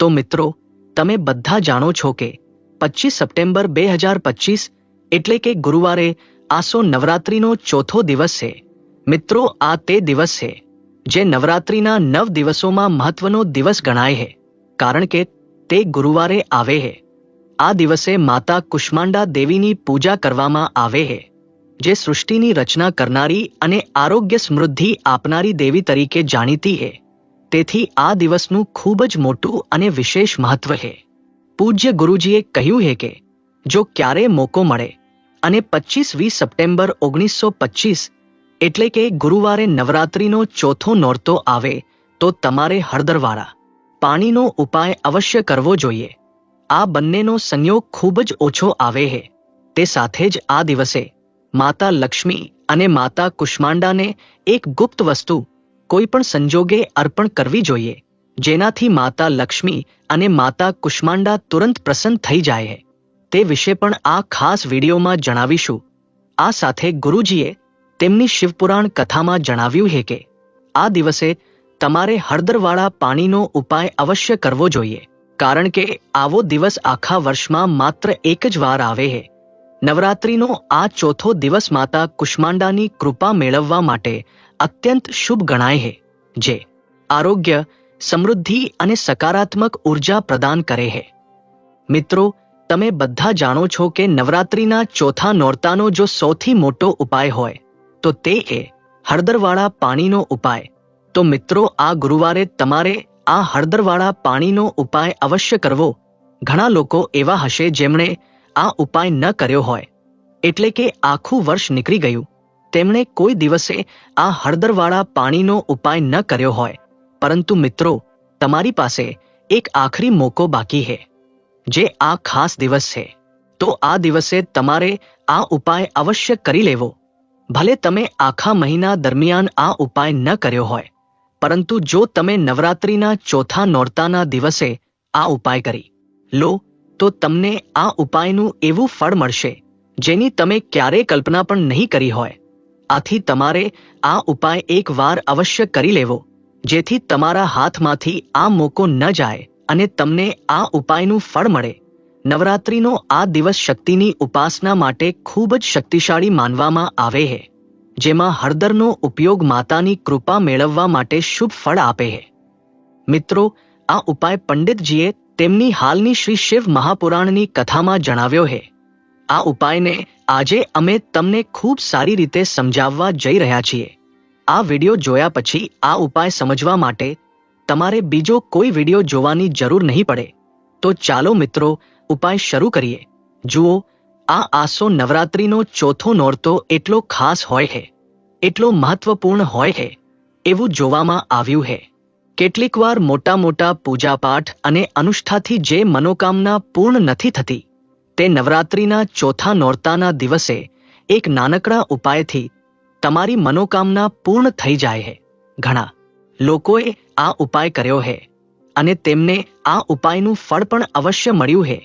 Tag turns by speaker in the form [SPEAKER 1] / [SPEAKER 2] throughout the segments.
[SPEAKER 1] તો મિત્રો, તમે બધા જાણો છો કે 25 સપ્ટેમ્બર 2025 એટલે કે ગુરુવારે આસો નવરાત્રિનો ચોથો દિવસ છે। મિત્રો, આ તે દિવસ છે જે નવરાત્રિના 9 દિવસોમાં મહત્વનો દિવસ ગણાય છે, કારણ કે તે ગુરુવારે આવે છે। આ દિવસે માતા કુષ્માંડા દેવીની પૂજા કરવામાં આવે છે, જે સૃષ્ટિની રચના કરનારી અને આરોગ્ય સમૃદ્ધિ આપનારી દેવી તરીકે જાણીતી છે। તેથી આ દિવસનું ખૂબ જ મોટું અને વિશેષ મહત્વ છે। પૂજ્ય ગુરુજીએ કહ્યું છે કે જો ક્યારે મોકો મળે અને 25-20 સપ્ટેમ્બર 1925 એટલે કે ગુરુવારે નવરાત્રિનો ચોથો નોરતો આવે તો તમારે હળદરવાળા પાણીનો ઉપાય અવશ્ય કરવો જોઈએ। આ બંનેનો સંયોગ ખૂબ જ ઓછો આવે છે। તે સાથે જ આ દિવસે માતા લક્ષ્મી અને માતા કુષ્માંડાને એક ગુપ્ત વસ્તુ કોઈ પણ સંજોગે અર્પણ કરવી જોઈએ, જેનાથી માતા લક્ષ્મી અને માતા કુષ્માંડા તુરંત પ્રસન્ન થઈ જાય છે। તે વિશે પણ આ ખાસ વિડીયોમાં જણાવીશું। આ સાથે ગુરુજીએ તેમની શિવપુરાણ કથામાં જણાવ્યું છે કે આ દિવસે તમારે હળદરવાળા પાણીનો ઉપાય અવશ્ય કરવો જોઈએ, કારણ કે આવો દિવસ આખા વર્ષમાં માત્ર એક જ વાર આવે છે। નવરાત્રિનો આ ચોથો દિવસ માતા કુષ્માંડાની કૃપા મેળવવા માટે અત્યંત શુભ ગણાય છે, જે આરોગ્ય, સમૃદ્ધિ અને સકારાત્મક ઉર્જા પ્રદાન કરે છે। મિત્રો, તમે બધા જાણો છો કે નવરાત્રિના ચોથા નોરતાનો જો સૌથી મોટો ઉપાય હોય તો તે છે હળદરવાળા પાણીનો ઉપાય। તો મિત્રો, આ ગુરુવારે તમારે આ હળદરવાળા પાણીનો ઉપાય અવશ્ય કરવો। ઘણા લોકો એવા હશે જેમણે આ ઉપાય ન કર્યો હોય, એટલે કે આખું વર્ષ નીકળી ગયું, તેમણે કોઈ દિવસે આ હળદરવાળા પાણીનો ઉપાય ન કર્યો હોય, પરંતુ મિત્રો, તમારી પાસે એક આખરી મોકો બાકી છે, જે આ ખાસ દિવસ છે। તો આ દિવસે તમારે આ ઉપાય અવશ્ય કરી લેવો। ભલે તમે આખા મહિના દરમિયાન આ ઉપાય ન કર્યો હોય, પરંતુ જો તમે નવરાત્રિના ચોથા નોરતાના દિવસે આ ઉપાય કરી લો તો તમને આ ઉપાયનું એવું ફળ મળશે જેની તમે ક્યારેય કલ્પના પણ નહીં કરી હોય। આથી તમારે આ ઉપાય એક વાર અવશ્ય કરી લેવો, જેથી તમારા હાથમાંથી આ મોકો ન જાય અને તમને આ ઉપાયનું ફળ મળે। નવરાત્રિનો આ દિવસ શક્તિની ઉપાસના માટે ખૂબ જ શક્તિશાળી માનવામાં આવે છે, જેમાં હળદરનો ઉપયોગ માતાની કૃપા મેળવવા માટે શુભ ફળ આપે છે। મિત્રો, આ ઉપાય પંડિતજીએ તેમની હાલની શ્રી શિવ મહાપુરાણની કથામાં જણાવ્યો છે। આ ઉપાયને આજે અમે તમને ખૂબ સારી રીતે સમજાવવા જઈ રહ્યા છીએ। આ વિડીયો જોયા પછી આ ઉપાય સમજવા માટે તમારે બીજો કોઈ વિડીયો જોવાની જરૂર નહીં પડે। તો ચાલો મિત્રો, ઉપાય શરૂ કરીએ। જુઓ, આ આસો નવરાત્રિનો ચોથો નોરતો એટલો ખાસ હોય છે, એટલો મહત્વપૂર્ણ હોય છે એવું જોવામાં આવ્યું છે। કેટલીકવાર મોટા પૂજાપાઠ અને અનુષ્ઠાથી જે મનોકામના પૂર્ણ નથી થતી, તે નવરાત્રિના ચોથા નોરતાના દિવસે એક નાનકડા ઉપાયથી તમારી મનોકામના પૂર્ણ થઈ જાય છે। ઘણા લોકોએ આ ઉપાય કર્યો છે અને તેમને આ ઉપાયનું ફળ પણ અવશ્ય મળ્યું છે।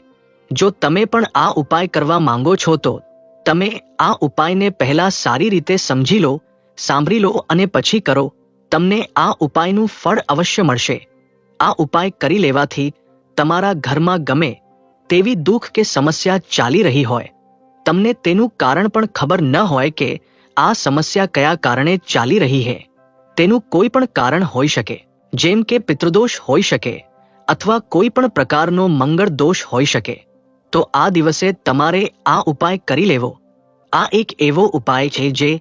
[SPEAKER 1] જો તમે પણ આ ઉપાય કરવા માંગો છો તો તમે આ ઉપાયને પહેલા સારી રીતે સમજી લો, સાંભળી લો અને પછી કરો। તમને આ ઉપાયનું ફળ અવશ્ય મળશે। આ ઉપાય કરી લેવાથી તમારા ઘરમાં ગમે તેવી દુઃખ કે સમસ્યા ચાલી રહી હોય, તમને તેનું કારણ પણ ખબર ન હોય કે આ સમસ્યા કયા કારણે ચાલી રહી છે, તેનું કોઈ પણ કારણ હોઈ શકે, જેમ કે પિતૃદોષ હોઈ શકે અથવા કોઈ પણ પ્રકારનો મંગળ દોષ હોઈ શકે, તો આ દિવસે તમારે આ ઉપાય કરી લેવો। આ એક એવો ઉપાય છે જે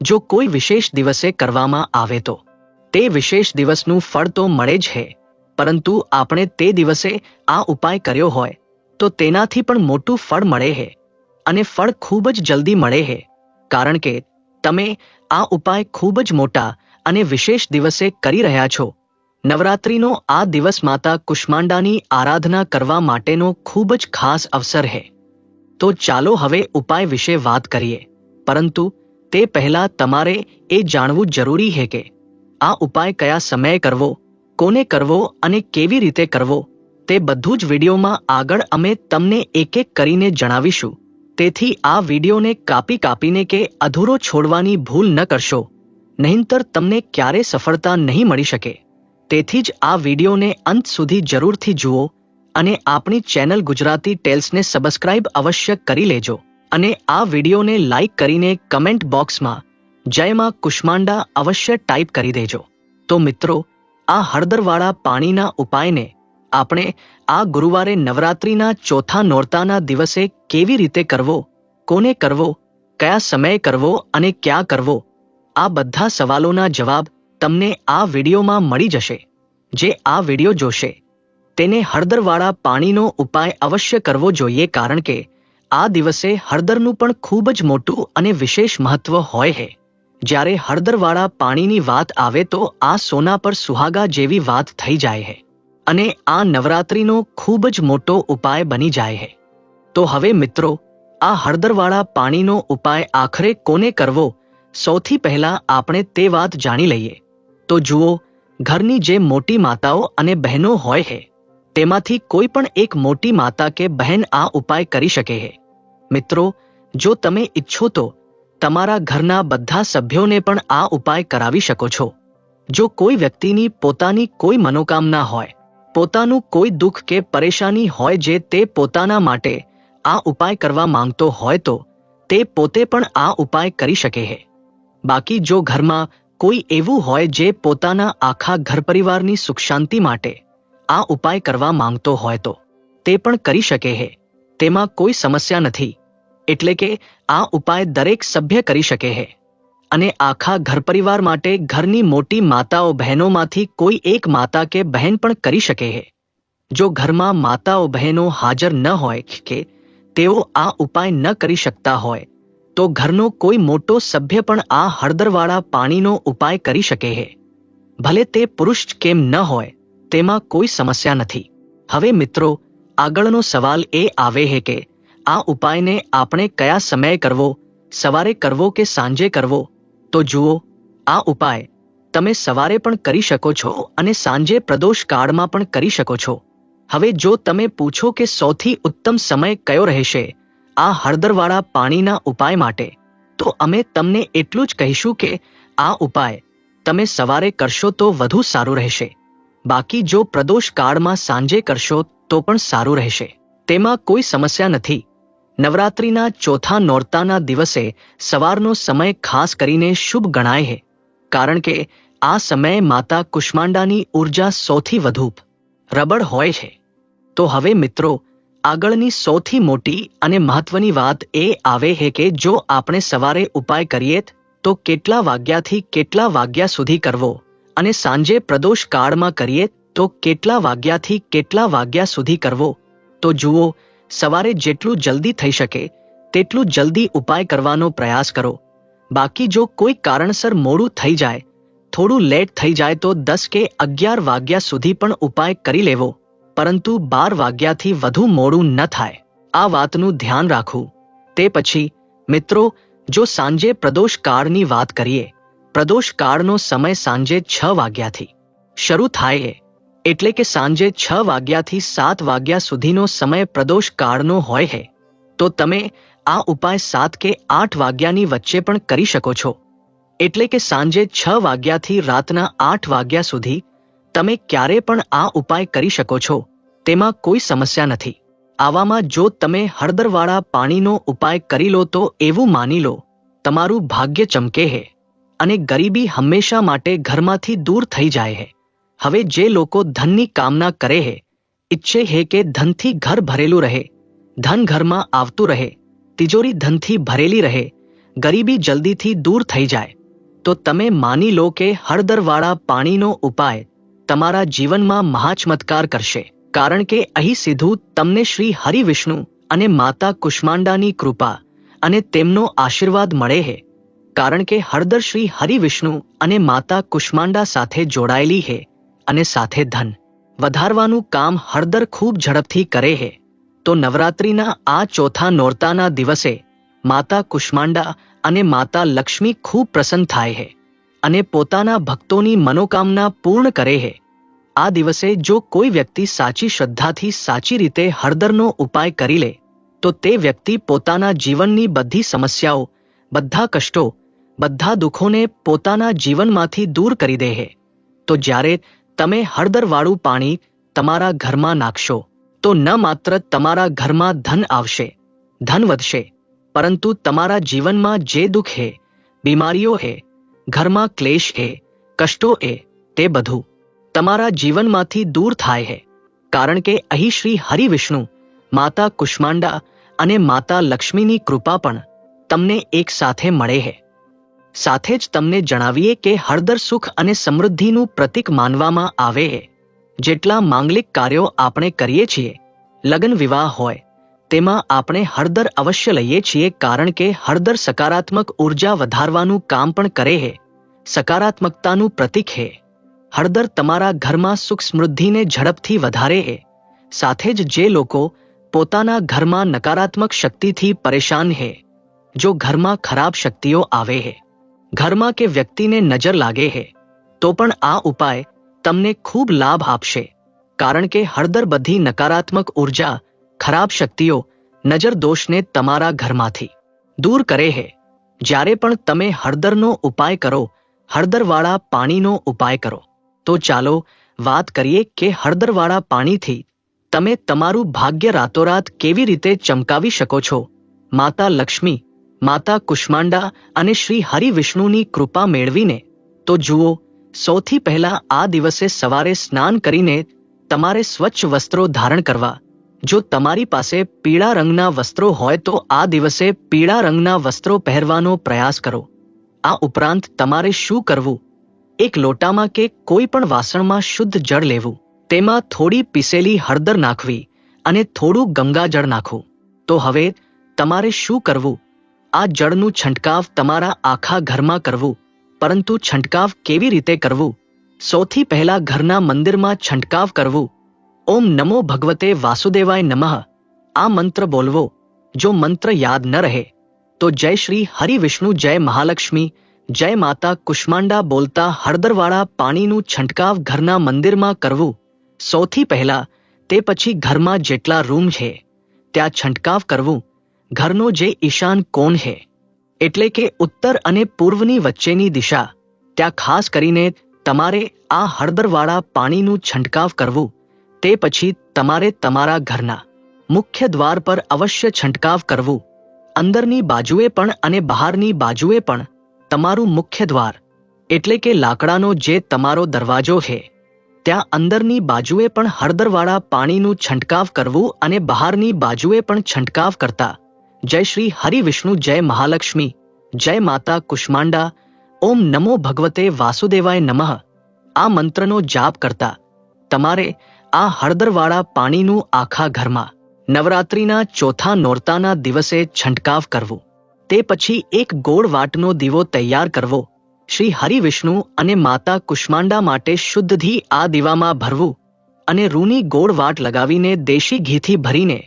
[SPEAKER 1] જો કોઈ વિશેષ દિવસે કરવામાં આવે તો તે વિશેષ દિવસનું ફળ તો મળે જ છે, પરંતુ આપણે તે દિવસે આ ઉપાય કર્યો હોય તો તેનાથી પણ મોટું ફળ મળે છે, અને ફળ ખૂબ જ જલ્દી મળે છે, કારણ કે તમે આ ઉપાય ખૂબ જ મોટા અને વિશેષ દિવસે કરી રહ્યા છો। નવરાત્રિનો આ દિવસ માતા કુષ્માંડાની આરાધના કરવા માટેનો ખૂબ જ ખાસ અવસર છે। તો ચાલો હવે ઉપાય વિશે વાત કરીએ, પરંતુ તે પહેલા તમારે એ જાણવું જરૂરી છે કે આ ઉપાય કયા સમયે કરવો, કોને કરવો અને કેવી રીતે કરવો, તે બધું જ વિડીયોમાં આગળ અમે તમને એક એક કરીને જણાવીશું। તેથી આ વિડીયોને કાપીને કે અધૂરો છોડવાની ભૂલ ન કરશો, નહીંતર તમને ક્યારે સફળતા નહીં મળી શકે। તેથી જ આ વિડીયોને અંત સુધી જરૂરથી જુઓ અને આપણી ચેનલ ગુજરાતી ટેલ્સને સબસ્ક્રાઇબ અવશ્ય કરી લેજો અને આ વિડીયોને લાઇક કરીને કમેન્ટ બોક્સમાં જય માં કુષ્માંડા અવશ્ય ટાઈપ કરી દેજો. તો મિત્રો, આ હળદરવાળા પાણીના ઉપાયને આપણે આ ગુરુવારે નવરાત્રિના ચોથા નોરતાના દિવસે કેવી રીતે કરવો, કોને કરવો, કયા સમયે કરવો અને ક્યાં કરવો, આ બધા સવાલોના જવાબ તમને આ વિડીયોમાં મળી જશે. જે આ વિડીયો જોશે તેને હળદરવાળા પાણીનો ઉપાય અવશ્ય કરવો જોઈએ, કારણ કે આ દિવસે હળદરનું પણ ખૂબ જ મોટું અને વિશેષ મહત્વ હોય છે. જ્યારે હળદરવાળા પાણીની વાત આવે તો આ સોના પર સુહાગા જેવી વાત થઈ જાય છે અને આ નવરાત્રિનો ખૂબ જ મોટો ઉપાય બની જાય છે. તો હવે મિત્રો, આ હળદરવાળા પાણીનો ઉપાય આખરે કોને કરવો, સૌથી પહેલા આપણે તે વાત જાણી લઈએ. તો જુઓ, ઘરની જે મોટી માતાઓ અને બહેનો હોય છે તેમાંથી કોઈ પણ એક મોટી માતા કે બહેન આ ઉપાય કરી શકે છે. મિત્રો, જો તમે ઈચ્છો તો તમારા ઘરના બધા સભ્યોને પણ આ ઉપાય કરાવી શકો છો. જો કોઈ વ્યક્તિની પોતાની કોઈ મનોકામના હોય, પોતાનું કોઈ દુઃખ કે પરેશાની હોય જે તે પોતાના માટે આ ઉપાય કરવા માંગતો હોય તો તે પોતે પણ આ ઉપાય કરી શકે છે. બાકી જો ઘરમાં કોઈ એવું હોય જે પોતાના આખા ઘર પરિવારની સુખ શાંતિ માટે આ ઉપાય કરવા માંગતો હોય તો તે પણ કરી શકે છે. તેમાં કોઈ સમસ્યા નથી. એટલે કે આ ઉપાય દરેક સભ્ય કરી શકે છે અને આખા ઘર પરિવાર માટે ઘરની મોટી માતાઓ બહેનોમાંથી કોઈ એક માતા કે બહેન પણ કરી શકે છે. જો ઘરમાં માતાઓ બહેનો હાજર ન હોય કે તેઓ આ ઉપાય ન કરી શકતા હોય તો ઘરનો કોઈ મોટો સભ્ય પણ આ હળદરવાળા પાણીનો ઉપાય કરી શકે છે. ભલે તે પુરુષ કેમ ન હોય, તેમાં કોઈ સમસ્યા નથી. હવે મિત્રો, આગળનો સવાલ એ આવે છે કે આ ઉપાયને આપણે કયા સમયે કરવો, સવારે કરવો કે સાંજે કરવો. તો જુઓ, આ ઉપાય તમે સવારે પણ કરી શકો છો અને સાંજે પ્રદોષ કાળમાં પણ કરી શકો છો. હવે જો તમે પૂછો કે સૌથી ઉત્તમ સમય કયો રહેશે આ હળદરવાળા પાણીના ઉપાય માટે, તો અમે તમને એટલું જ કહીશું કે આ ઉપાય તમે સવારે કરશો તો વધુ સારું રહેશે. બાકી જો પ્રદોષ કાળમાં સાંજે કરશો તો પણ સારું રહેશે. તેમાં કોઈ સમસ્યા નથી. નવરાત્રિના ચોથા નોરતાના દિવસે સવારનો સમય ખાસ કરીને શુભ ગણાય છે, કારણ કે આ સમયે માતા કુષ્માંડાની ઉર્જા સૌથી વધુ પ્રબળ હોય છે. તો હવે મિત્રો, આગળની સૌથી મોટી અને મહત્વની વાત એ આવે છે કે જો આપણે સવારે ઉપાય કરીએ તો કેટલા વાગ્યાથી કેટલા વાગ્યા સુધી કરવો અને સાંજે પ્રદોષ કાળમાં કરીએ તો કેટલા વાગ્યાથી કેટલા વાગ્યા સુધી કરવો. તો જુઓ, સવારે જેટલું જલ્દી થઈ શકે તેટલું જલ્દી ઉપાય કરવાનો પ્રયાસ કરો. બાકી જો કોઈ કારણસર મોડું થઈ જાય, થોડું લેટ થઈ જાય તો 10 કે 11 વાગ્યા સુધી પણ ઉપાય કરી લેવો, પરંતુ 12 વાગ્યાથી વધુ મોડું ન થાય, આ વાતનું ધ્યાન રાખવું. તે પછી મિત્રો, જો સાંજે પ્રદોષ કાળની વાત કરીએ, પ્રદોષ કાળનો સમય સાંજે 6 વાગ્યાથી શરૂ થાય છે. એટલે કે સાંજે 6 વાગ્યાથી 7 વાગ્યા સુધીનો સમય પ્રદોષ કાળનો હોય છે. તો તમે આ ઉપાય 7 કે 8 વાગ્યાની વચ્ચે પણ કરી શકો છો. એટલે કે સાંજે 6 વાગ્યાથી રાતના 8 વાગ્યા સુધી તમે ક્યારે પણ આ ઉપાય કરી શકો છો. તેમાં કોઈ સમસ્યા નથી. આવામાં જો તમે હળદરવાળા પાણીનો ઉપાય કરી લો તો એવું માની લો તમારું ભાગ્ય ચમકે છે અને ગરીબી હંમેશા માટે ઘરમાંથી દૂર થઈ જાય છે. હવે જે લોકો ધનની કામના કરે છે, ઈચ્છે છે કે ધનથી ઘર ભરેલું રહે, ધન ઘરમાં આવતું રહે, તિજોરી ધનથી ભરેલી રહે, ગરીબી જલ્દીથી દૂર થઈ જાય, તો તમે માની લો કે હળદરવાળા પાણીનો ઉપાય તમારા જીવનમાં મહાચમત્કાર કરશે. કારણ કે અહીં સીધું તમને શ્રી હરિ વિષ્ણુ અને માતા કુષ્માંડાની કૃપા અને તેમનો આશીર્વાદ મળે છે. કારણ કે હળદર શ્રી હરિ વિષ્ણુ અને માતા કુષ્માંડા સાથે જોડાયેલી છે અને સાથે ધન વધારવાનું કામ હળદર ખૂબ ઝડપથી કરે છે. તો નવરાત્રિના આ ચોથા નોરતાના દિવસે માતા કુષ્માંડા અને માતા લક્ષ્મી ખૂબ પ્રસન્ન થાય છે અને પોતાના ભક્તોની મનોકામના પૂર્ણ કરે છે. આ દિવસે જો કોઈ વ્યક્તિ સાચી શ્રદ્ધાથી સાચી રીતે હળદરનો ઉપાય કરી લે તો તે વ્યક્તિ પોતાના જીવનની બધી સમસ્યાઓ, બધા કષ્ટો, બધા દુઃખોને પોતાના જીવનમાંથી દૂર કરી દે છે. તો જ્યારે તમે હળદરવાળું પાણી તમારા ઘરમાં નાખશો તો ન માત્ર તમારા ઘરમાં ધન આવશે, ધન વધશે, પરંતુ તમારા જીવનમાં જે દુઃખ હે, બીમારીઓ હે, ઘરમાં ક્લેશ હે, કષ્ટો હે, તે બધું તમારા જીવનમાંથી દૂર થાય હે. કારણ કે અહીં શ્રી હરિવિષ્ણુ, માતા કુષ્માંડા અને માતા લક્ષ્મીની કૃપા પણ તમને એક સાથે મળે હે. સાથે જ તમને જણાવીએ કે હળદર સુખ અને સમૃદ્ધિનું પ્રતીક માનવામાં આવે છે. જેટલા માંગલિક કાર્યો આપણે કરીએ છીએ, લગ્ન વિવાહ હોય, તેમાં આપણે હળદર અવશ્ય લઈએ છીએ, કારણ કે હળદર સકારાત્મક ઉર્જા વધારવાનું કામ પણ કરે છે, સકારાત્મકતાનું પ્રતીક છે. હળદર તમારા ઘરમાં સુખ સમૃદ્ધિને ઝડપથી વધારે છે. સાથે જ જે લોકો પોતાના ઘરમાં નકારાત્મક શક્તિથી પરેશાન છે, જો ઘરમાં ખરાબ શક્તિઓ આવે છે, ઘરમાં કે વ્યક્તિને નજર લાગે છે, તો પણ આ ઉપાય તમને ખૂબ લાભ આપશે. કારણ કે હળદર બધી નકારાત્મક ઉર્જા, ખરાબ શક્તિઓ, નજર દોષને તમારા ઘરમાંથી દૂર કરે છે. જ્યારે પણ તમે હળદરનો ઉપાય કરો, હળદરવાળા પાણીનો ઉપાય કરો, તો ચાલો વાત કરીએ કે હળદરવાળા પાણીથી તમે તમારું ભાગ્ય રાતોરાત કેવી રીતે ચમકાવી શકો છો. માતા લક્ષ્મી, માતા કુષ્માંડા અને શ્રી હરિવિષ્ણુની કૃપા મેળવીને તો જુઓ, સૌથી પહેલા આ દિવસે સવારે સ્નાન કરીને તમારે સ્વચ્છ વસ્ત્રો ધારણ કરવા. જો તમારી પાસે પીળા રંગના વસ્ત્રો હોય તો આ દિવસે પીળા રંગના વસ્ત્રો પહેરવાનો પ્રયાસ કરો. આ ઉપરાંત તમારે શું કરવું? એક લોટામાં કે કોઈ પણ વાસણમાં શુદ્ધ જળ લેવું, તેમાં થોડી પીસેલી હળદર નાખવી અને થોડું ગંગાજળ નાખવું. તો હવે તમારે શું કરવું? આ જળનું છંટકાવ તમારા આખા ઘરમાં કરવું. પરંતુ છંટકાવ કેવી રીતે કરવું? સૌથી પહેલા ઘરના મંદિરમાં છંટકાવ કરવું. ઓમ નમો ભગવતે વાસુદેવાય નમઃ આ મંત્ર બોલવો. જો મંત્ર યાદ ન રહે તો જય શ્રી હરિવિષ્ણુ, જય મહાલક્ષ્મી, જય માતા કુષ્માંડા બોલતા હળદરવાળા પાણીનું છંટકાવ ઘરના મંદિરમાં કરવું સૌથી પહેલા. તે પછી ઘરમાં જેટલા રૂમ છે ત્યાં છંટકાવ કરવું. ઘરનો જે ઈશાન કોણ છે, એટલે કે ઉત્તર અને પૂર્વની વચ્ચેની દિશા, ત્યાં ખાસ કરીને તમારે આ હળદરવાળા પાણીનું છંટકાવ કરવું. તે પછી તમારે તમારા ઘરના મુખ્ય દ્વાર પર અવશ્ય છંટકાવ કરવું. અંદરની બાજુએ પણ અને બહારની બાજુએ પણ. તમારું મુખ્ય દ્વાર એટલે કે લાકડાનો જે તમારો દરવાજો છે, ત્યાં અંદરની બાજુએ પણ હળદરવાળા પાણીનું છંટકાવ કરવું અને બહારની બાજુએ પણ છંટકાવ કરતા જય શ્રી હરિવિષ્ણુ, જય મહાલક્ષ્મી, જય માતા કુષ્માંડા, ઓમ નમો ભગવતે વાસુદેવાય નમઃ આ મંત્રનો જાપ કરતા તમારે આ હળદરવાળા પાણીનું આખા ઘરમાં નવરાત્રિના ચોથા નોરતાના દિવસે છંટકાવ કરવું. તે પછી એક ગોળ વાટનો દીવો તૈયાર કરવો. શ્રી હરિવિષ્ણુ અને માતા કુષ્માંડા માટે શુદ્ધ ઘી આ દીવામાં ભરવું અને રૂની ગોળ વાટ લગાવીને દેશી ઘીથી ભરીને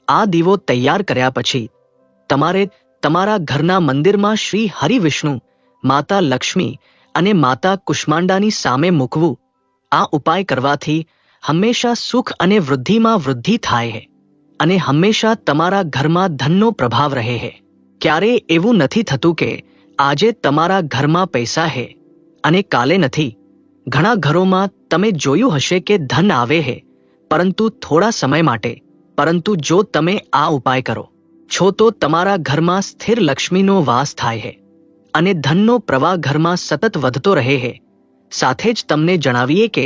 [SPEAKER 1] આ દીવો તૈયાર કર્યા પછી તમારે તમારા ઘરના મંદિરમાં શ્રી હરિવિષ્ણુ, માતા લક્ષ્મી અને માતા કુષ્માંડાની સામે મૂકવું. આ ઉપાય કરવાથી હંમેશા સુખ અને વૃદ્ધિમાં વૃદ્ધિ થાય છે અને હંમેશા તમારા ઘરમાં ધનનો પ્રભાવ રહે છે. ક્યારેય એવું નથી થતું કે આજે તમારા ઘરમાં પૈસા છે અને કાલે નથી. ઘણા ઘરોમાં તમે જોયું હશે કે ધન આવે છે, પરંતુ થોડા સમય માટે. પરંતુ જો તમે આ ઉપાય કરો છો તો તમારા ઘરમાં સ્થિર લક્ષ્મીનો વાસ થાય છે અને ધનનો પ્રવાહ ઘરમાં સતત વધતો રહે છે. સાથે જ તમને જણાવીએ કે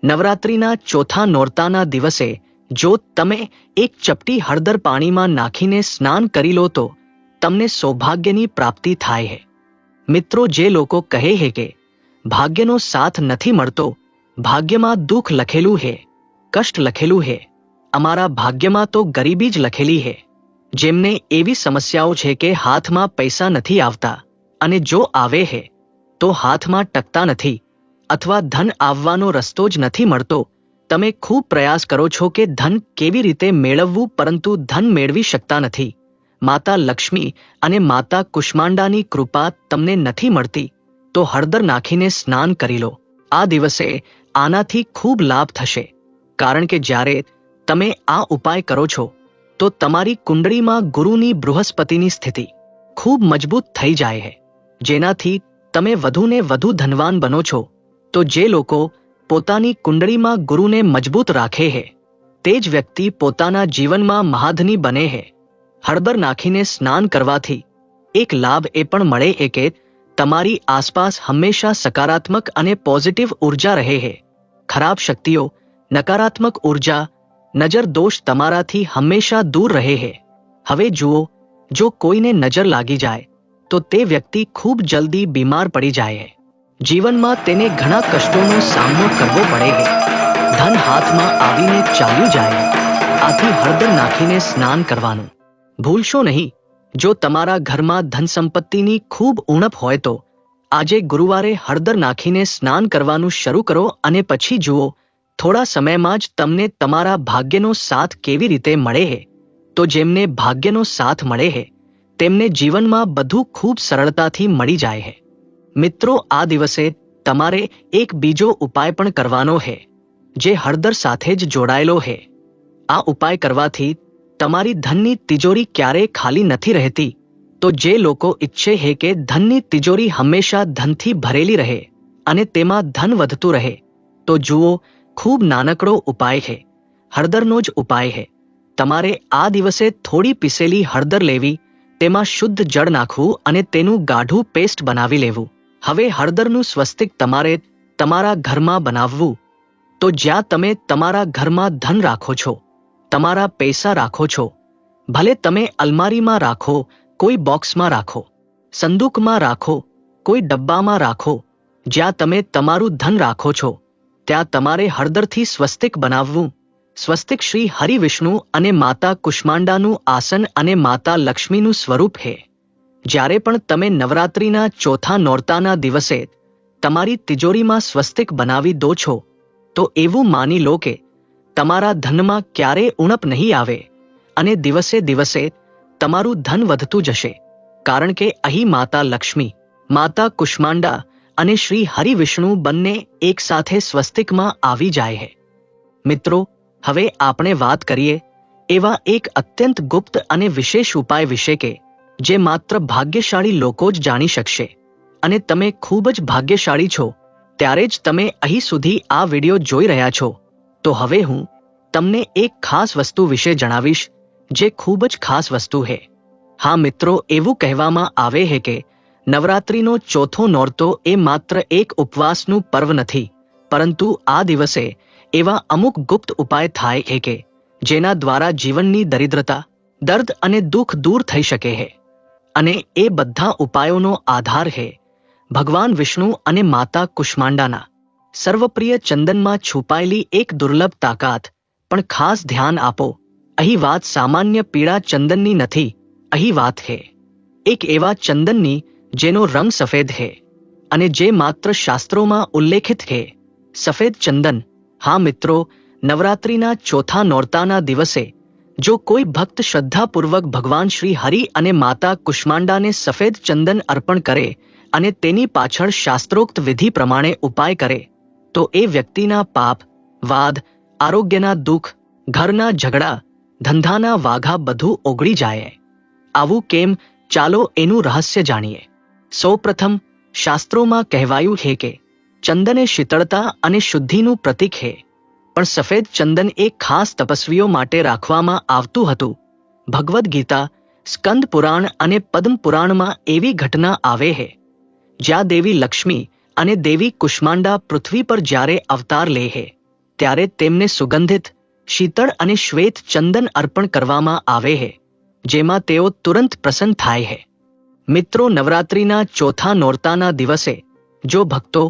[SPEAKER 1] નવરાત્રિના ચોથા નોરતાના દિવસે જો તમે એક ચપટી હળદર પાણીમાં નાખીને સ્નાન કરી લો તો તમને સૌભાગ્યની પ્રાપ્તિ થાય છે. મિત્રો, જે લોકો કહે છે કે ભાગ્યનો સાથ નથી મળતો, ભાગ્યમાં દુઃખ લખેલું છે, કષ્ટ લખેલું છે, અમારા ભાગ્યમાં તો ગરીબી જ લખેલી છે, જેમને એવી સમસ્યાઓ છે કે હાથમાં પૈસા નથી આવતા અને જો આવે છે તો હાથમાં ટકતા નથી અથવા ધન આવવાનો રસ્તો જ નથી મળતો. તમે ખૂબ પ્રયાસ કરો છો કે ધન કેવી રીતે મેળવવું, પરંતુ ધન મેળવી શકતા નથી. માતા લક્ષ્મી અને માતા કુષ્માંડાની કૃપા તમને નથી મળતી તો હળદર નાખીને સ્નાન કરી લો. આ દિવસે આનાથી ખૂબ લાભ થશે. કારણ કે જ્યારે તમે આ ઉપાય કરો છો તો તમારી કુંડળીમાં ગુરુની બૃહસ્પતિની સ્થિતિ ખૂબ મજબૂત થઈ જાય છે, જેનાથી તમે વધુને વધુ ધનવાન બનો છો. તો જે લોકો પોતાની કુંડળીમાં ગુરુને મજબૂત રાખે હે તે જ વ્યક્તિ પોતાના જીવનમાં મહાધની બને હે. હળદર નાખીને સ્નાન કરવાથી એક લાભ એ પણ મળે છે કે તમારી આસપાસ હંમેશા સકારાત્મક અને પોઝિટિવ ઉર્જા રહે હે. ખરાબ શક્તિઓ, નકારાત્મક ઉર્જા, નજર દોષ તમારાથી હંમેશા દૂર રહે હે. હવે જુઓ, જો કોઈને નજર લાગી જાય તો તે વ્યક્તિ ખૂબ જલ્દી બીમાર પડી જાય હે. જીવનમાં તેને ઘણા કષ્ટોનો સામનો કરવો પડે હે. ધન હાથમાં આવીને ચાલ્યું જાય હે. આથી હળદર નાખીને સ્નાન કરવાનું ભૂલશો નહીં. જો તમારા ઘરમાં ધન સંપત્તિની ખૂબ ઉણપ હોય તો આજે ગુરુવારે હળદર નાખીને સ્નાન કરવાનું શરૂ કરો અને પછી જુઓ, થોડા સમયમાં જ તમને તમારા ભાગ્યનો સાથ કેવી રીતે મળે હે. તો જેમને ભાગ્યનો સાથ મળે હે તેમને જીવનમાં બધું ખૂબ સરળતાથી મળી જાય હે. મિત્રો, આ દિવસે તમારે એક બીજો ઉપાય પણ કરવાનો હે જે હળદર સાથે જ જોડાયેલો હે. આ ઉપાય કરવાથી તમારી ધનની તિજોરી ક્યારેય ખાલી નથી રહેતી. તો જે લોકો ઈચ્છે હે કે ધનની તિજોરી હંમેશા ધનથી ભરેલી રહે અને તેમાં ધન વધતું રહે તો જુઓ, ખૂબ નાનકડો ઉપાય હે. હળદરનો જ ઉપાય હે. તમારે આ દિવસે થોડી પીસેલી હળદર લેવી, તેમાં શુદ્ધ જળ નાખવું અને તેનું ગાઢું પેસ્ટ બનાવી લેવું. હવે હળદરનું સ્વસ્તિક તમારે તમારા ઘરમાં બનાવવું. તો જ્યાં તમે તમારા ઘરમાં ધન રાખો છો, તમારા પૈસા રાખો છો, ભલે તમે અલમારીમાં રાખો, કોઈ બોક્સમાં રાખો, સંદૂકમાં રાખો, કોઈ ડબ્બામાં રાખો, જ્યાં તમે તમારું ધન રાખો છો ત્યાં તમારે હળદરથી સ્વસ્તિક બનાવવું. સ્વસ્તિક શ્રી હરિ વિષ્ણુ અને માતા કુષ્માંડાનું આસન અને માતા લક્ષ્મીનું સ્વરૂપ હે. જ્યારે પણ તમે નવરાત્રિના ચોથા નોરતાના દિવસે તમારી તિજોરીમાં સ્વસ્તિક બનાવી દો છો તો એવું માની લો કે તમારા ધનમાં ક્યારેય ઉણપ નહીં આવે અને દિવસે દિવસે તમારું ધન વધતું જશે. કારણ કે અહીં માતા લક્ષ્મી, માતા કુષ્માંડા અને શ્રી હરિ વિષ્ણુ બંને એકસાથે સ્વસ્તિકમાં આવી જાય છે. મિત્રો, હવે આપણે વાત કરીએ એવા એક અત્યંત ગુપ્ત અને વિશેષ ઉપાય વિશે કે જે માત્ર ભાગ્યશાળી લોકો જ જાણી શકશે. અને તમે ખૂબ જ ભાગ્યશાળી છો ત્યારે જ તમે અહીં સુધી આ વિડિયો જોઈ રહ્યા છો. તો હવે હું તમને એક ખાસ વસ્તુ વિશે જણાવીશ જે ખૂબ જ ખાસ વસ્તુ છે. હા મિત્રો, એવું કહેવામાં આવે છે કે નવરાત્રિનો ચોથો નોરતો એ માત્ર એક ઉપવાસનું પર્વ નથી, પરંતુ આ દિવસે એવા અમુક ગુપ્ત ઉપાય થાય છે કે જેના દ્વારા જીવનની દરિદ્રતા, દર્દ અને દુઃખ દૂર થઈ શકે છે. અને એ બધા ઉપાયોનો આધાર છે ભગવાન વિષ્ણુ અને માતા કુષ્માંડાના સર્વપ્રિય ચંદનમાં છુપાયેલી એક દુર્લભ તાકાત. પણ ખાસ ધ્યાન આપો, અહીં વાત સામાન્ય પીળા ચંદનની નથી. અહીં વાત છે એક એવા ચંદનની જેનો રંગ સફેદ છે અને જે માત્ર શાસ્ત્રોમાં ઉલ્લેખિત છે. સફેદ ચંદન. હા મિત્રો, નવરાત્રિના ચોથા નોરતાના દિવસે જો કોઈ ભક્ત શ્રદ્ધાપૂર્વક ભગવાન શ્રી હરિ અને માતા કુષ્માંડાને સફેદ ચંદન અર્પણ કરે અને તેની પાછળ શાસ્ત્રોક્ત વિધિ પ્રમાણે ઉપાય કરે તો એ વ્યક્તિના પાપ, વાદ, આરોગ્યના દુઃખ, ઘરના ઝઘડા, ધંધાના વાઘા બધું ઓગળી જાય. આવું કેમ? ચાલો એનું રહસ્ય જાણીએ. સૌપ્રથમ, શાસ્ત્રોમાં કહેવાયું છે કે ચંદન એ શીતળતા અને શુદ્ધિનું પ્રતીક છે. પણ સફેદ ચંદન એ ખાસ તપસ્વીઓ માટે રાખવામાં આવતું હતું. ભગવદ્ ગીતા, સ્કંદ પુરાણ અને પદ્મ પુરાણમાં એવી ઘટના આવે છે જ્યાં દેવી લક્ષ્મી અને દેવી કુષ્માંડા પૃથ્વી પર જ્યારે અવતાર લે છે ત્યારે તેમને સુગંધિત, શીતળ અને શ્વેત ચંદન અર્પણ કરવામાં આવે છે, જેમાં તેઓ તુરંત પ્રસન્ન થાય છે. મિત્રો, નવરાત્રિના ચોથા નોરતાના દિવસે જો ભક્તો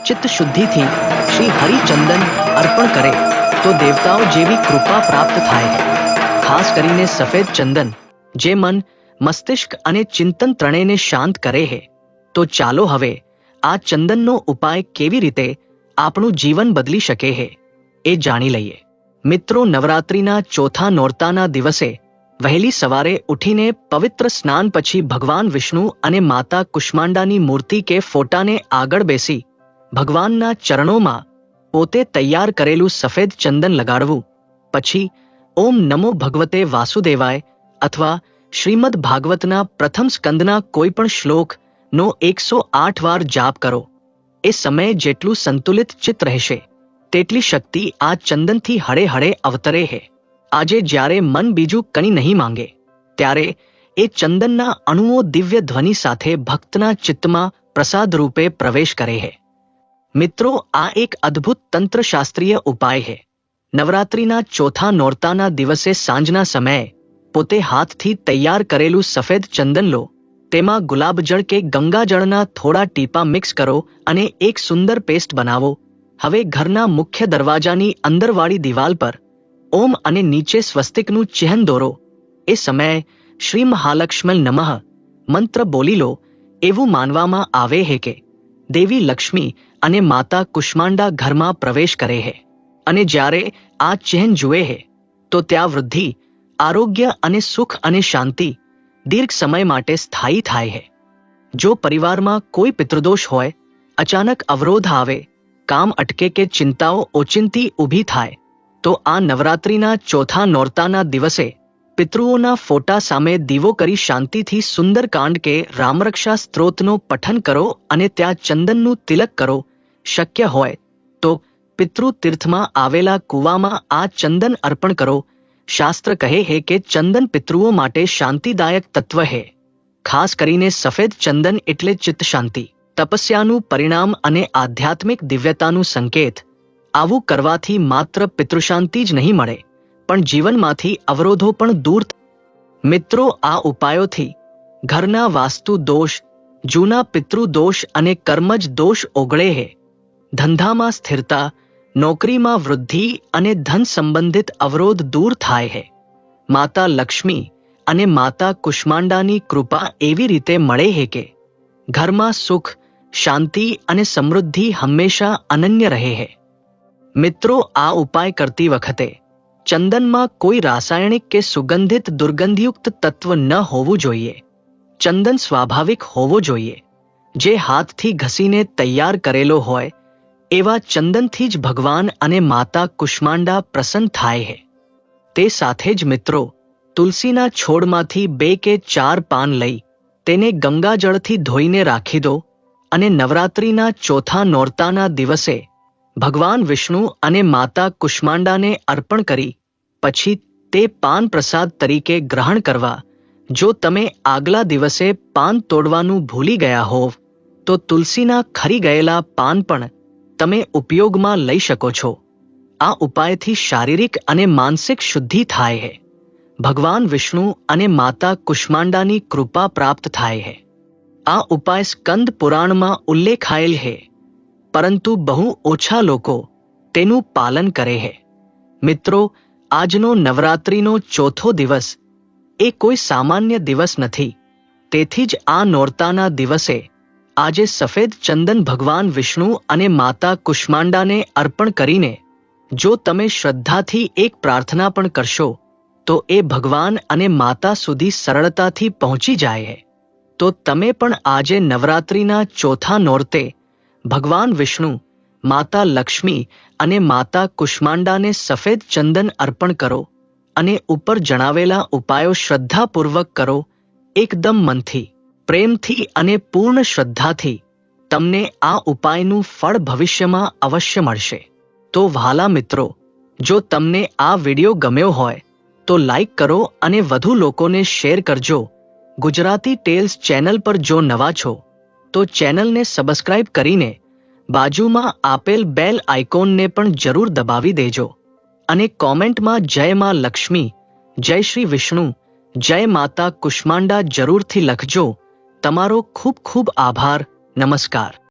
[SPEAKER 1] ચિત્ત શુદ્ધિથી શ્રી હરિચંદન અર્પણ કરે તો દેવતાઓ જેવી કૃપા પ્રાપ્ત થાય છે. ખાસ કરીને સફેદ ચંદન જે મન, મસ્તિષ્ક અને ચિંતન ત્રણેયને શાંત કરે છે. તો ચાલો હવે આ ચંદનનો ઉપાય કેવી રીતે આપણું જીવન બદલી શકે છે એ જાણી લઈએ. મિત્રો, નવરાત્રિના ચોથા નોરતાના દિવસે વહેલી સવારે ઉઠીને પવિત્ર સ્નાન પછી ભગવાન વિષ્ણુ અને માતા કુષ્માંડાની મૂર્તિ કે ફોટાને આગળ બેસી ભગવાનના ચરણોમાં પોતે તૈયાર કરેલું સફેદ ચંદન લગાડવું. પછી ઓમ નમો ભગવતે વાસુદેવાય અથવા શ્રીમદ ભાગવતના પ્રથમ સ્કંદના કોઈ પણ શ્લોકનો 108 વાર જાપ કરો. એ સમયે જેટલું સંતુલિત ચિત્ત રહેશે તેટલી શક્તિ આ ચંદનથી હળે હળે અવતરે હે. આજે જ્યારે મન બીજું કંઈ નહીં માંગે ત્યારે એ ચંદનના અણુઓ દિવ્ય ધ્વનિ સાથે ભક્તના ચિત્તમાં પ્રસાદ રૂપે પ્રવેશ કરે હે. મિત્રો, આ એક અદ્ભુત તંત્રશાસ્ત્રીય ઉપાય હે. નવરાત્રિના ચોથા નોરતાના દિવસે સાંજના સમયે પોતે હાથથી તૈયાર કરેલું સફેદ ચંદન લો, તેમાં ગુલાબજળ કે ગંગાજળના થોડા ટીપા મિક્સ કરો અને એક સુંદર પેસ્ટ બનાવો. હવે ઘરના મુખ્ય દરવાજાની અંદરવાળી દિવાલ પર ઓમ અને નીચે સ્વસ્તિકનું ચિહ્ન દોરો. એ સમયે શ્રી મહાલક્ષ્મી નમઃ મંત્ર બોલી લો. એવું માનવામાં આવે છે કે દેવી લક્ષ્મી અને માતા કુષ્માંડા ઘરમાં પ્રવેશ કરે છે અને જ્યારે આ ચિહ્ન જુએ છે તો ત્યાં વૃદ્ધિ, આરોગ્ય અને સુખ અને શાંતિ દીર્ઘ સમય માટે સ્થાયી થાય છે. જો પરિવારમાં કોઈ પિતૃદોષ હોય, અચાનક અવરોધ આવે, કામ અટકે કે ચિંતાઓ ઓચિંતી ઊભી થાય તો આ નવરાત્રિના ચોથા નોરતાના દિવસે પિતૃઓના ફોટા સામે દીવો કરી શાંતિથી સુંદરકાંડ કે રામરક્ષા સ્ત્રોતનો પઠન કરો અને ત્યાં ચંદનનું તિલક કરો. શક્ય હોય તો પિતૃ તીર્થમાં આવેલા કૂવામાં આ ચંદન અર્પણ કરો. શાસ્ત્ર કહે છે કે ચંદન પિતૃઓ માટે શાંતિદાયક તત્વ છે. ખાસ કરીને સફેદ ચંદન એટલે ચિત્ત શાંતિ, તપસ્યાનું પરિણામ અને આધ્યાત્મિક દિવ્યતાનું સંકેત. આવું કરવાથી માત્ર પિતૃશાંતિ જ નહીં મળે પણ જીવનમાંથી અવરોધો પણ દૂર. મિત્રો, આ ઉપાયોથી ઘરના વાસ્તુ દોષ, જૂના પિતૃદોષ અને કર્મજ દોષ ઓગળે છે. ધંધામાં સ્થિરતા, નોકરીમાં વૃદ્ધિ અને ધન સંબંધિત અવરોધ દૂર થાય છે. માતા લક્ષ્મી અને માતા કુષ્માંડાની કૃપા એવી રીતે મળે છે કે ઘરમાં સુખ, શાંતિ અને સમૃદ્ધિ હંમેશા અનન્ય રહે છે. મિત્રો, આ ઉપાય કરતી વખતે ચંદનમાં કોઈ રાસાયણિક કે સુગંધિત દુર્ગંધયુક્ત તત્વ ન હોવું જોઈએ. ચંદન સ્વાભાવિક હોવો જોઈએ. જે હાથથી ઘસીને તૈયાર કરેલો હોય એવા ચંદનથી જ ભગવાન અને માતા કુષ્માંડા પ્રસન્ન થાય છે. તે સાથે જ મિત્રો, તુલસીના છોડમાંથી 2 કે 4 પાન લઈ તેને ગંગાજળથી ધોઈને રાખી દો અને નવરાત્રિના ચોથા નોરતાના દિવસે ભગવાન વિષ્ણુ અને માતા કુષ્માંડાને અર્પણ કરી પછી તે પાન પ્રસાદ તરીકે ગ્રહણ કરવા. જો તમે આગલા દિવસે પાન તોડવાનું ભૂલી ગયા હોવ તો તુલસીના ખરી ગયેલા પાન પણ તમે ઉપયોગમાં લઈ શકો છો. આ ઉપાયથી શારીરિક અને માનસિક શુદ્ધિ થાય છે. ભગવાન વિષ્ણુ અને માતા કુષ્માંડાની કૃપા પ્રાપ્ત થાય છે. આ ઉપાય સ્કંદ પુરાણમાં ઉલ્લેખાયેલ છે, પરંતુ બહુ ઓછા લોકો તેનું પાલન કરે છે. મિત્રો, આજનો નવરાત્રિનો ચોથો દિવસ એ કોઈ સામાન્ય દિવસ નથી. તેથી જ આ નોરતાના દિવસે આજે સફેદ ચંદન ભગવાન વિષ્ણુ અને માતા કુષ્માંડાને અર્પણ કરીને જો તમે શ્રદ્ધાથી એક પ્રાર્થના પણ કરશો તો એ ભગવાન અને માતા સુધી સરળતાથી પહોંચી જાય છે. તો તમે પણ આજે નવરાત્રિના ચોથા નોરતે ભગવાન વિષ્ણુ, માતા લક્ષ્મી અને માતા કુષ્માંડાને સફેદ ચંદન અર્પણ કરો અને ઉપર જણાવેલા ઉપાયો શ્રદ્ધાપૂર્વક કરો. એકદમ મનથી, પ્રેમથી અને પૂર્ણ શ્રદ્ધાથી તમને આ ઉપાયનું ફળ ભવિષ્યમાં અવશ્ય મળશે. તો વહાલા મિત્રો, જો તમને આ વિડિયો ગમ્યો હોય તો લાઈક કરો અને વધુ લોકોને શેર કરજો. ગુજરાતી ટેલ્સ ચેનલ પર જો નવા છો તો ચેનલને સબસ્ક્રાઇબ કરીને બાજુમાં આપેલ બેલ આઇકોનને પણ જરૂર દબાવી દેજો અને કોમેન્ટમાં જય માં લક્ષ્મી, જય શ્રી વિષ્ણુ, જય માતા કુષ્માંડા જરૂરથી લખજો. તમારો ખૂબ ખૂબ આભાર. નમસ્કાર.